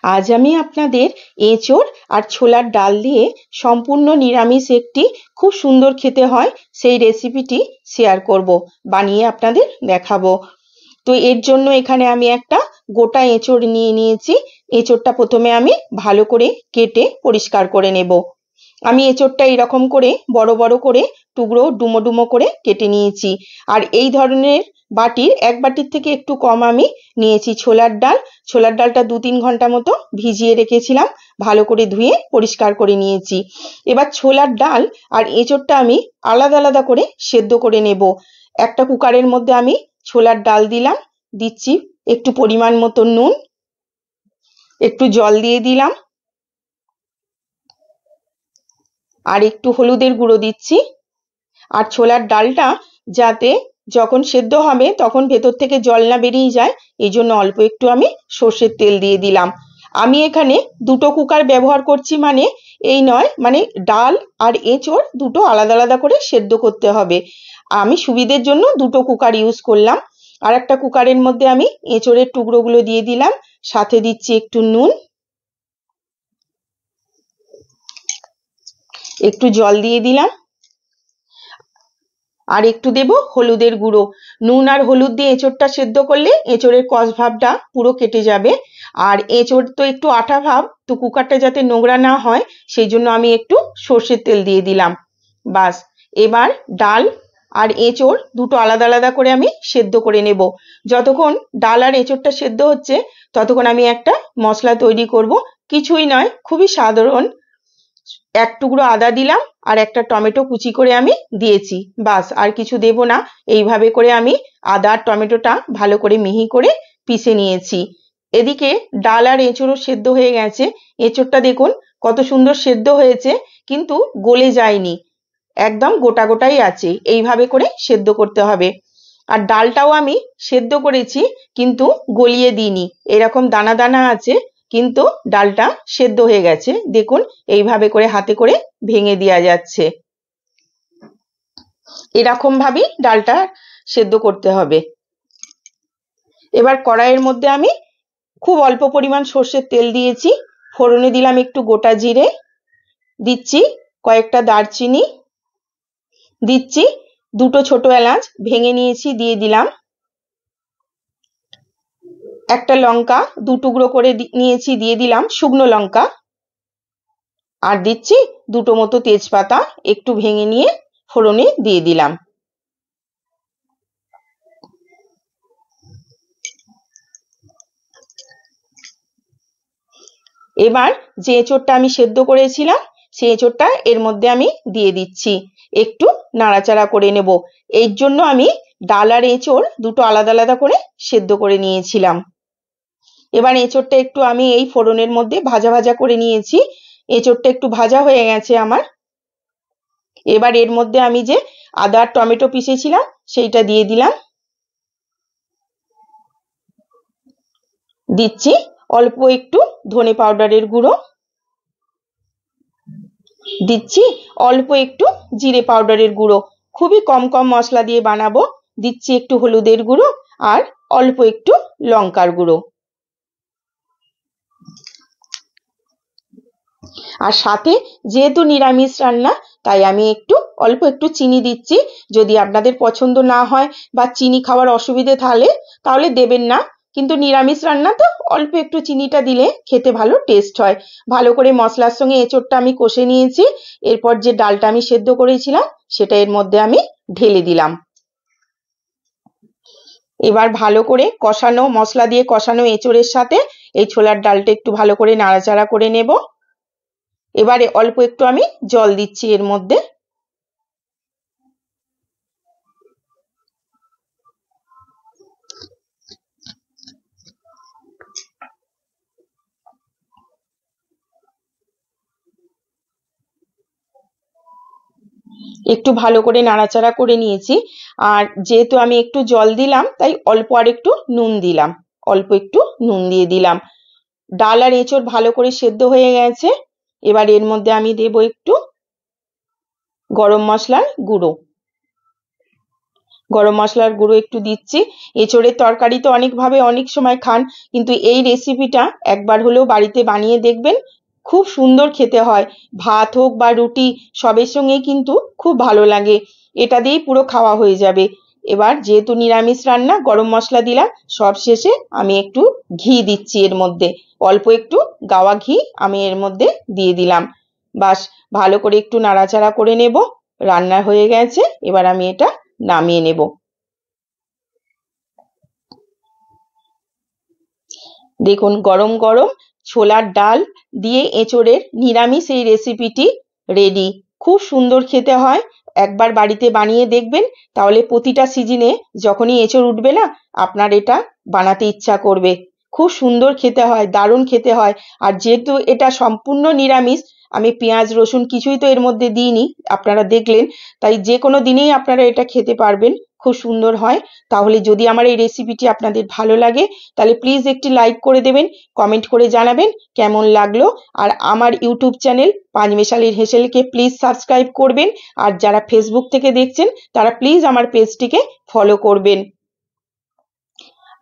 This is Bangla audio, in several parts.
আজ আমি আপনাদের এঁচোড় আর ছোলার ডাল দিয়ে সম্পূর্ণ নিরামিষ একটি খুব সুন্দর খেতে হয় সেই রেসিপিটি শেয়ার করব, বানিয়ে আপনাদের দেখাবো। তো এর জন্য এখানে আমি একটা গোটা এঁচোড় নিয়ে নিয়েছি। এঁচোড়টা প্রথমে আমি ভালো করে কেটে পরিষ্কার করে নেব। আমি এঁচোড়টা এরকম করে বড় বড় করে টুকরো ডুমো ডুমো করে কেটে নিয়েছি। আর এই ধরনের বাটির এক বাটির থেকে একটু কম আমি নিয়েছি ছোলার ডাল। ছোলার ডালটা 2-3 ঘন্টা মতো ভিজিয়ে রেখেছিলাম, ভালো করে ধুয়ে পরিষ্কার করে নিয়েছি। এবার ছোলার ডাল আর এঁচোড়টা আমি আলাদা আলাদা করে সেদ্ধ করে নেব। একটা কুকারের মধ্যে আমি ছোলার ডাল দিলাম, দিচ্ছি একটু পরিমাণ মতো নুন, একটু জল দিয়ে দিলাম, আর একটু হলুদের গুঁড়ো দিচ্ছি। আর ছোলার ডালটা যাতে যখন সেদ্ধ হবে তখন ভেতর থেকে জল না বেরিয়ে যায়, এই জন্য অল্প একটু আমি সর্ষের তেল দিয়ে দিলাম। আমি এখানে দুটো কুকার ব্যবহার করছি, মানে এই নয়, মানে ডাল আর এঁচোড় দুটো আলাদা আলাদা করে সেদ্ধ করতে হবে। আমি সুবিধের জন্য দুটো কুকার ইউজ করলাম। আর একটা কুকারের মধ্যে আমি এঁচোড়ের টুকরোগুলো দিয়ে দিলাম, সাথে দিচ্ছি একটু নুন, একটু জল দিয়ে দিলাম, আর একটু দেব হলুদের গুঁড়ো। নুন আর হলুদ দিয়ে এঁচোড়টা সেদ্ধ করলে এঁচোড়ের কষ ভাবটা পুরো কেটে যাবে। আর এঁচোড় তো একটু আঠা ভাব, তো কুকারটা যাতে নোংরা না হয় সেই জন্য আমি একটু সর্ষের তেল দিয়ে দিলাম। বাস, এবার ডাল আর এঁচোড় দুটো আলাদা আলাদা করে আমি সেদ্ধ করে নেব। যতক্ষণ ডাল আর এঁচোড়টা সেদ্ধ হচ্ছে ততক্ষণ আমি একটা মশলা তৈরি করব। কিছুই নয়, খুবই সাধারণ। এক টুকরো আদা দিলাম আর একটা টমেটো কুচি করে আমি দিয়েছি, বাস, আর কিছু দেব না। এইভাবে করে আমি আদা আর টমেটোটা ভালো করে মিহি করে পিষে নিয়েছি। এদিকে ডাল আর এঁচোড়ও সেদ্ধ হয়ে গেছে। এঁচোড়টা দেখুন কত সুন্দর সেদ্ধ হয়েছে, কিন্তু গলে যায়নি, একদম গোটা গোটাই আছে। এইভাবে করে সেদ্ধ করতে হবে। আর ডালটাও আমি সেদ্ধ করেছি, কিন্তু গলিয়ে দিইনি, এরকম দানা দানা আছে, কিন্তু ডালটা সেদ্ধ হয়ে গেছে। দেখুন এইভাবে করে হাতে করে ভেঙে দেওয়া যাচ্ছে। এরকম ভাবেই ডালটা সেদ্ধ করতে হবে। এবার কড়াইয়ের মধ্যে আমি খুব অল্প পরিমাণ সর্ষের তেল দিয়েছি। ফোড়নে দিলাম একটু গোটা জিরে, দিচ্ছি কয়েকটা দারচিনি, দিচ্ছি দুটো ছোট এলাচ ভেঙে নিয়েছি দিয়ে দিলাম, একটা লঙ্কা দু টুকরো করে নিয়েছি দিয়ে দিলাম শুকনো লঙ্কা, আর দিচ্ছি দুটো মতো তেজপাতা একটু ভেঙে নিয়ে ফোড়নে দিয়ে দিলাম। এবার যে এঁচোড়টা আমি সেদ্ধ করেছিলাম সেই এঁচোড়টা এর মধ্যে আমি দিয়ে দিচ্ছি, একটু নাড়াচাড়া করে নেব। এর জন্য আমি ডাল আর এঁচোড় দুটো আলাদা আলাদা করে সেদ্ধ করে নিয়েছিলাম। এবার এঁচোড়টা একটু আমি এই ফোড়নের মধ্যে ভাজা ভাজা করে নিয়েছি। এঁচোড়টা একটু ভাজা হয়ে গেছে আমার। এবার এর মধ্যে আমি যে আদা আর টমেটো পিষেছিলাম সেইটা দিয়ে দিলাম, দিচ্ছি অল্প একটু ধনে পাউডারের গুঁড়ো, দিচ্ছি অল্প একটু জিরে পাউডারের গুঁড়ো। খুবই কম কম মশলা দিয়ে বানাবো। দিচ্ছি একটু হলুদের গুঁড়ো আর অল্প একটু লঙ্কার গুঁড়ো। আর সাথে যেহেতু নিরামিষ রান্না তাই আমি অল্প একটু চিনি দিচ্ছি। যদি আপনাদের পছন্দ না হয় বা চিনি খাওয়ার অসুবিধে তাহলে দেবেন না, কিন্তু নিরামিষ রান্না তো অল্প একটু চিনিটা দিলে খেতে ভালো টেস্ট হয়। ভালো করে মশলার সঙ্গে এঁচোড়টা আমি কষে নিয়েছি। এরপর যে ডালটা আমি সেদ্ধ করেছিলাম সেটা এর মধ্যে আমি ঢেলে দিলাম। এবার ভালো করে কষানো মশলা দিয়ে কষানো এঁচোড়ের সাথে এই ছোলার ডালটা একটু ভালো করে নাড়াচাড়া করে নেব। এবারে অল্প একটু আমি জল দিচ্ছি এর মধ্যে। একটু ভালো করে নাড়াচাড়া করে নিয়েছি। আর যেহেতু আমি একটু জল দিলাম তাই অল্প আর একটু নুন দিলাম, অল্প একটু নুন দিয়ে দিলাম। ডাল আর এঁচোড় ভালো করে সেদ্ধ হয়ে গেছে। এবার এর মধ্যে আমি দেব একটু গরম মশলার গুঁড়ো, গরম মশলার গুঁড়ো একটু দিচ্ছি। এঁচোড়ের তরকারি তো অনেকভাবে অনেক সময় খান, কিন্তু এই রেসিপিটা একবার হলেও বাড়িতে বানিয়ে দেখবেন, খুব সুন্দর খেতে হয়। ভাত হোক বা রুটি সবের সঙ্গেই কিন্তু খুব ভালো লাগে। এটা দিয়েই পুরো খাওয়া হয়ে যাবে। এবার যেহেতু নিরামিষ রান্না, গরম মশলা দিলাম, সব শেষে আমি একটু ঘি দিচ্ছি এর মধ্যে। অল্প একটু গাওয়া ঘি আমি এর মধ্যে দিয়ে দিলাম। বাস, ভালো করে একটু নাড়াচাড়া করে নেব। রান্না হয়ে গেছে, এবার আমি এটা নামিয়ে নেব। দেখুন, গরম গরম ছোলার ডাল দিয়ে এঁচোড়ের নিরামিষ এই রেসিপিটি রেডি। খুব সুন্দর খেতে হয়। একবার বাড়িতে বানিয়ে দেখবেন, তাহলে প্রতিটা সিজনে যখনই এঁচোড় উঠবে না, আপনার এটা বানাতে ইচ্ছা করবে। খুব সুন্দর খেতে হয়, দারুণ খেতে হয়। আর যেহেতু এটা সম্পূর্ণ নিরামিষ, আমি পেঁয়াজ রসুন কিছুই তো এর মধ্যে দিইনি, আপনারা দেখলেন। তাই যে কোনো দিনেই আপনারা এটা খেতে পারবেন, খুব সুন্দর হয়। তাহলে যদি আমার এই রেসিপিটি আপনাদের ভালো লাগে, তাহলে প্লিজ একটি লাইক করে দেবেন, কমেন্ট করে জানাবেন কেমন লাগলো। আর আমার ইউটিউব চ্যানেল পাঁচমেশালির হেসেলকে প্লিজ সাবস্ক্রাইব করবেন। আর যারা ফেসবুক থেকে দেখছেন, তারা প্লিজ আমার পেজটিকে ফলো করবেন।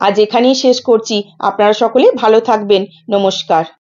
আজ এখানেই শেষ করছি। আপনারা সকলে ভালো থাকবেন। নমস্কার।